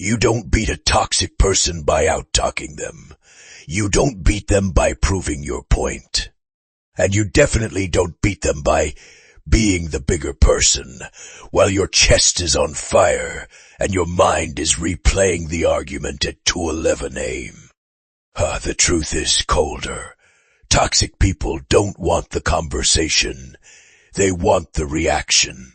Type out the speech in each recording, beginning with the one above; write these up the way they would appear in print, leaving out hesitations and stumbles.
You don't beat a toxic person by out-talking them. You don't beat them by proving your point. And you definitely don't beat them by being the bigger person while your chest is on fire and your mind is replaying the argument at 2:11 a.m. The truth is colder. Toxic people don't want the conversation. They want the reaction.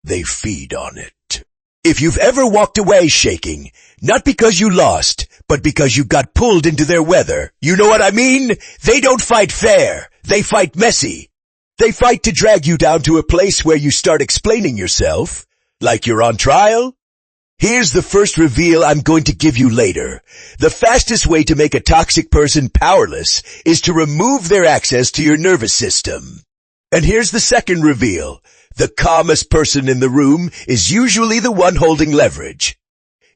They feed on it. If you've ever walked away shaking, not because you lost, but because you got pulled into their weather, you know what I mean? They don't fight fair. They fight messy. They fight to drag you down to a place where you start explaining yourself, like you're on trial. Here's the first reveal I'm going to give you later. The fastest way to make a toxic person powerless is to remove their access to your nervous system. And here's the second reveal. The calmest person in the room is usually the one holding leverage,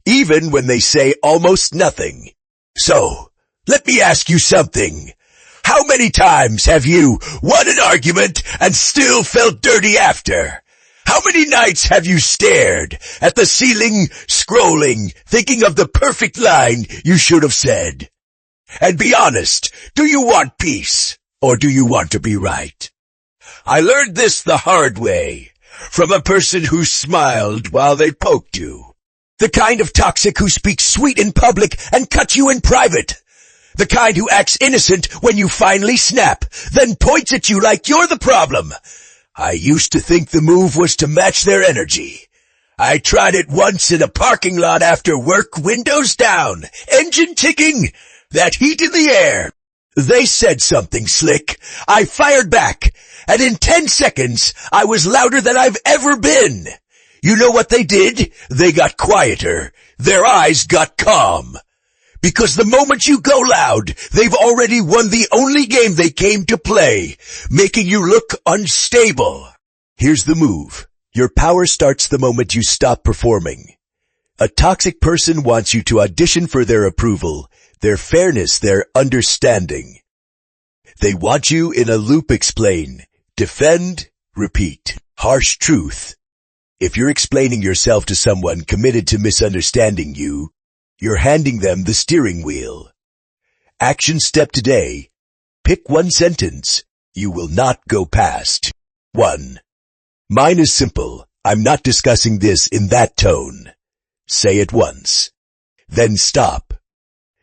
even when they say almost nothing. So, let me ask you something. How many times have you won an argument and still felt dirty after? How many nights have you stared at the ceiling, scrolling, thinking of the perfect line you should have said? And be honest, do you want peace, or do you want to be right? I learned this the hard way, from a person who smiled while they poked you. The kind of toxic who speaks sweet in public and cuts you in private. The kind who acts innocent when you finally snap, then points at you like you're the problem. I used to think the move was to match their energy. I tried it once in a parking lot after work, windows down, engine ticking, that heat in the air. They said something slick. I fired back, and in 10 seconds, I was louder than I've ever been. You know what they did? They got quieter. Their eyes got calm. Because the moment you go loud, they've already won the only game they came to play, making you look unstable. Here's the move. Your power starts the moment you stop performing. A toxic person wants you to audition for their approval, their fairness, their understanding. They want you in a loop explain, defend, repeat. Harsh truth. If you're explaining yourself to someone committed to misunderstanding you, you're handing them the steering wheel. Action step today. Pick one sentence you will not go past. 1. Mine is simple. I'm not discussing this in that tone. Say it once. Then stop.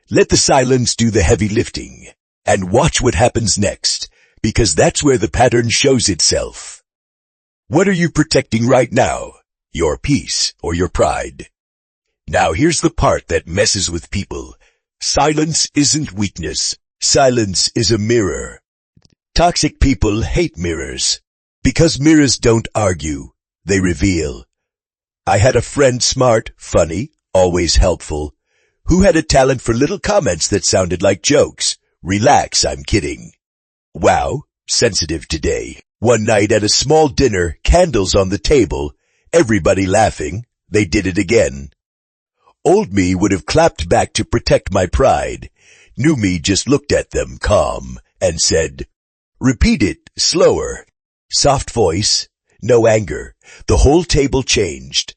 Let the silence do the heavy lifting, and watch what happens next, because that's where the pattern shows itself. What are you protecting right now? Your peace or your pride? Now here's the part that messes with people. Silence isn't weakness. Silence is a mirror. Toxic people hate mirrors, because mirrors don't argue, they reveal. I had a friend, smart, funny, always helpful, who had a talent for little comments that sounded like jokes. Relax, I'm kidding. Wow, sensitive today. One night at a small dinner, candles on the table, everybody laughing, they did it again. Old me would have clapped back to protect my pride. New me just looked at them calm and said, repeat it, slower. Soft voice, no anger. The whole table changed.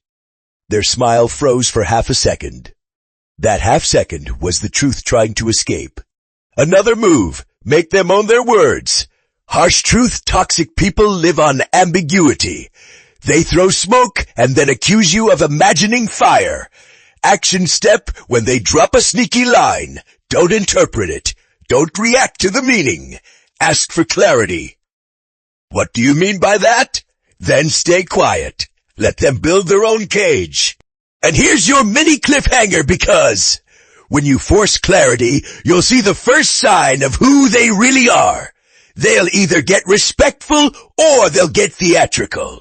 Their smile froze for half a second. That half second was the truth trying to escape. Another move, make them own their words. Harsh truth, toxic people live on ambiguity. They throw smoke and then accuse you of imagining fire. Action step, when they drop a sneaky line, don't interpret it. Don't react to the meaning. Ask for clarity. What do you mean by that? Then stay quiet. Let them build their own cage. And here's your mini cliffhanger, because when you force clarity, you'll see the first sign of who they really are. They'll either get respectful or they'll get theatrical.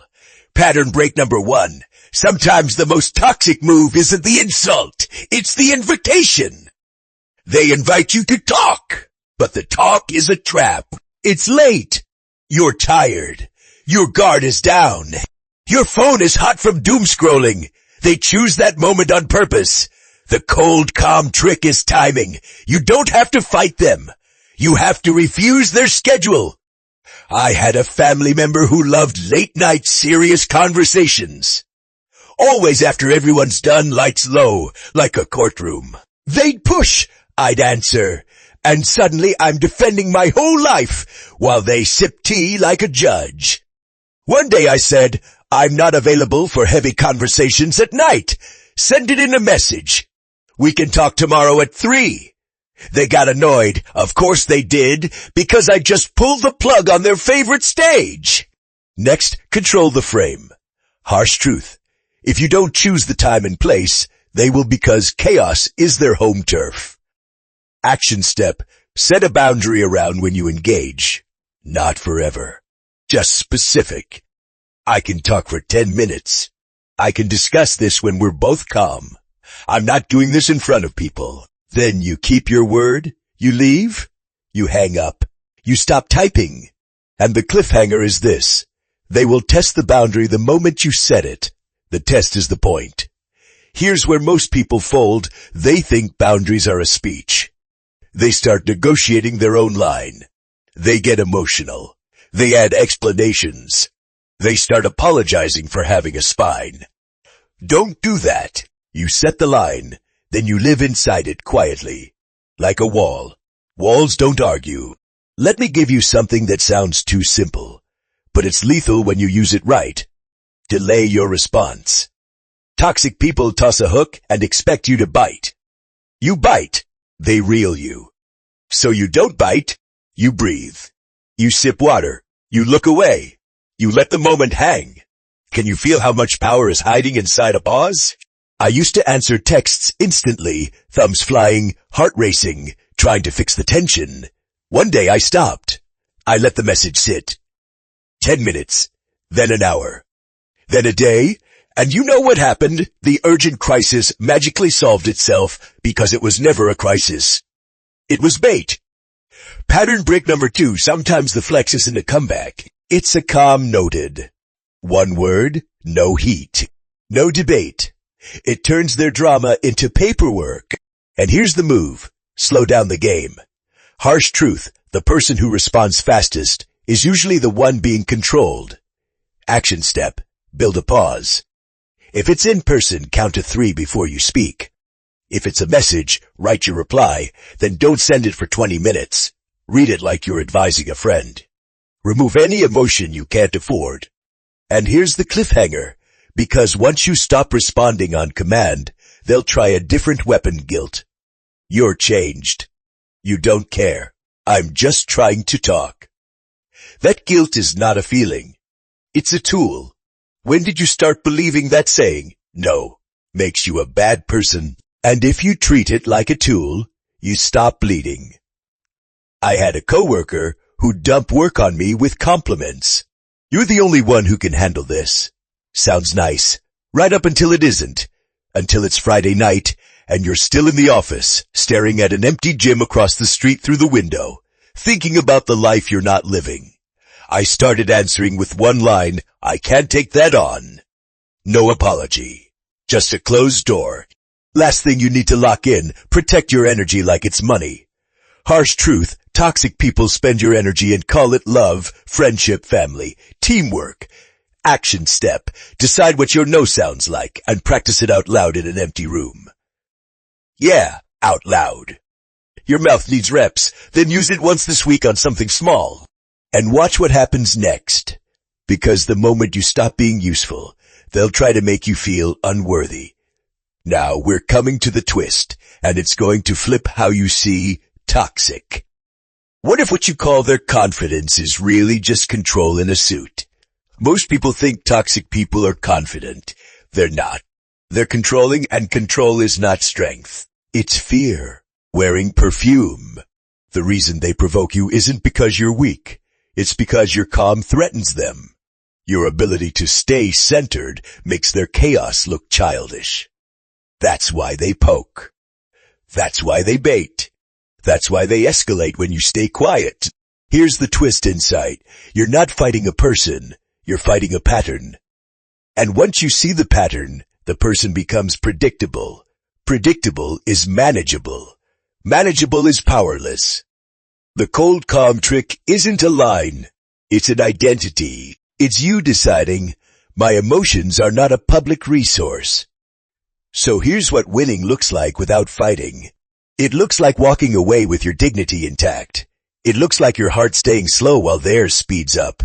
Pattern break number 1. Sometimes the most toxic move isn't the insult, it's the invitation. They invite you to talk, but the talk is a trap. It's late. You're tired. Your guard is down. Your phone is hot from doom scrolling. They choose that moment on purpose. The cold, calm trick is timing. You don't have to fight them. You have to refuse their schedule. I had a family member who loved late-night serious conversations. Always after everyone's done, lights low, like a courtroom. They'd push, I'd answer, and suddenly I'm defending my whole life while they sip tea like a judge. One day I said, I'm not available for heavy conversations at night. Send it in a message. We can talk tomorrow at 3. They got annoyed. Of course they did, because I just pulled the plug on their favorite stage. Next, control the frame. Harsh truth. If you don't choose the time and place, they will, because chaos is their home turf. Action step. Set a boundary around when you engage. Not forever. Just specific. I can talk for 10 minutes. I can discuss this when we're both calm. I'm not doing this in front of people. Then you keep your word, you leave, you hang up, you stop typing. And the cliffhanger is this. They will test the boundary the moment you set it. The test is the point. Here's where most people fold. They think boundaries are a speech. They start negotiating their own line. They get emotional. They add explanations. They start apologizing for having a spine. Don't do that. You set the line, then you live inside it quietly, like a wall. Walls don't argue. Let me give you something that sounds too simple, but it's lethal when you use it right. Delay your response. Toxic people toss a hook and expect you to bite. You bite, they reel you. So you don't bite, you breathe. You sip water, you look away, you let the moment hang. Can you feel how much power is hiding inside a pause? I used to answer texts instantly, thumbs flying, heart racing, trying to fix the tension. One day I stopped. I let the message sit. 10 minutes, then an hour, then a day, and you know what happened? The urgent crisis magically solved itself because it was never a crisis. It was bait. Pattern break number 2, sometimes the flex isn't a comeback. It's a calm noted. One word, no heat, no debate. It turns their drama into paperwork. And here's the move. Slow down the game. Harsh truth. The person who responds fastest is usually the one being controlled. Action step. Build a pause. If it's in person, count to 3 before you speak. If it's a message, write your reply, then don't send it for 20 minutes. Read it like you're advising a friend. Remove any emotion you can't afford. And here's the cliffhanger. Because once you stop responding on command, they'll try a different weapon. Guilt. You're changed. You don't care. I'm just trying to talk. That guilt is not a feeling. It's a tool. When did you start believing that saying, no, makes you a bad person? And if you treat it like a tool, you stop bleeding. I had a coworker who'd dump work on me with compliments. You're the only one who can handle this. Sounds nice, right up until it isn't, until it's Friday night and you're still in the office, staring at an empty gym across the street through the window, thinking about the life you're not living. I started answering with one line, I can't take that on. No apology, just a closed door. Last thing you need to lock in, protect your energy like it's money. Harsh truth, toxic people spend your energy and call it love, friendship, family, teamwork. Action step. Decide what your no sounds like and practice it out loud in an empty room. Yeah, out loud. Your mouth needs reps, then use it once this week on something small. And watch what happens next. Because the moment you stop being useful, they'll try to make you feel unworthy. Now we're coming to the twist, and it's going to flip how you see toxic. What if what you call their confidence is really just control in a suit? Most people think toxic people are confident. They're not. They're controlling, and control is not strength. It's fear. Wearing perfume. The reason they provoke you isn't because you're weak. It's because your calm threatens them. Your ability to stay centered makes their chaos look childish. That's why they poke. That's why they bait. That's why they escalate when you stay quiet. Here's the twist in sight. You're not fighting a person. You're fighting a pattern. And once you see the pattern, the person becomes predictable. Predictable is manageable. Manageable is powerless. The cold calm trick isn't a line. It's an identity. It's you deciding, My emotions are not a public resource. So here's what winning looks like without fighting. It looks like walking away with your dignity intact. It looks like your heart staying slow while theirs speeds up.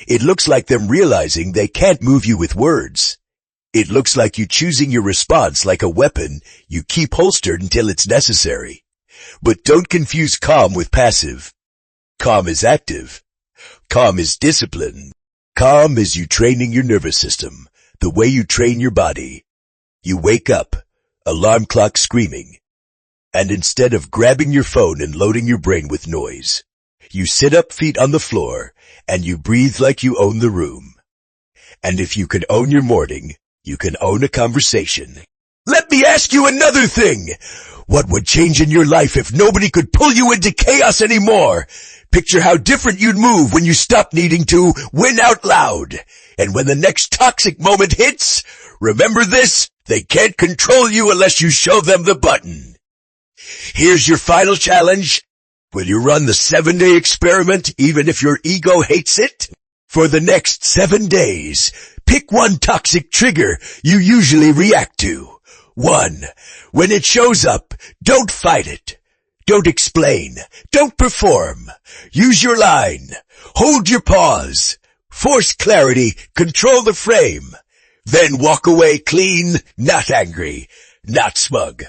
It looks like them realizing they can't move you with words. It looks like you choosing your response like a weapon you keep holstered until it's necessary. But don't confuse calm with passive. Calm is active. Calm is discipline. Calm is you training your nervous system, the way you train your body. You wake up, alarm clock screaming, and instead of grabbing your phone and loading your brain with noise, you sit up, feet on the floor, and you breathe like you own the room. And if you can own your morning, you can own a conversation. Let me ask you another thing. What would change in your life if nobody could pull you into chaos anymore? Picture how different you'd move when you stop needing to win out loud. And when the next toxic moment hits, remember this, they can't control you unless you show them the button. Here's your final challenge. Will you run the 7-day experiment even if your ego hates it? For the next 7 days, pick one toxic trigger you usually react to. 1. When it shows up, don't fight it. Don't explain. Don't perform. Use your line. Hold your pause. Force clarity. Control the frame. Then walk away clean, not angry, not smug.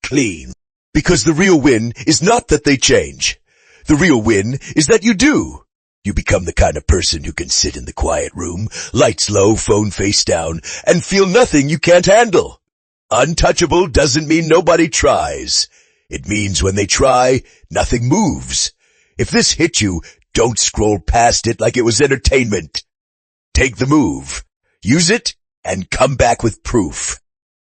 Clean. Because the real win is not that they change. The real win is that you do. You become the kind of person who can sit in the quiet room, lights low, phone face down, and feel nothing you can't handle. Untouchable doesn't mean nobody tries. It means when they try, nothing moves. If this hit you, don't scroll past it like it was entertainment. Take the move, use it, and come back with proof.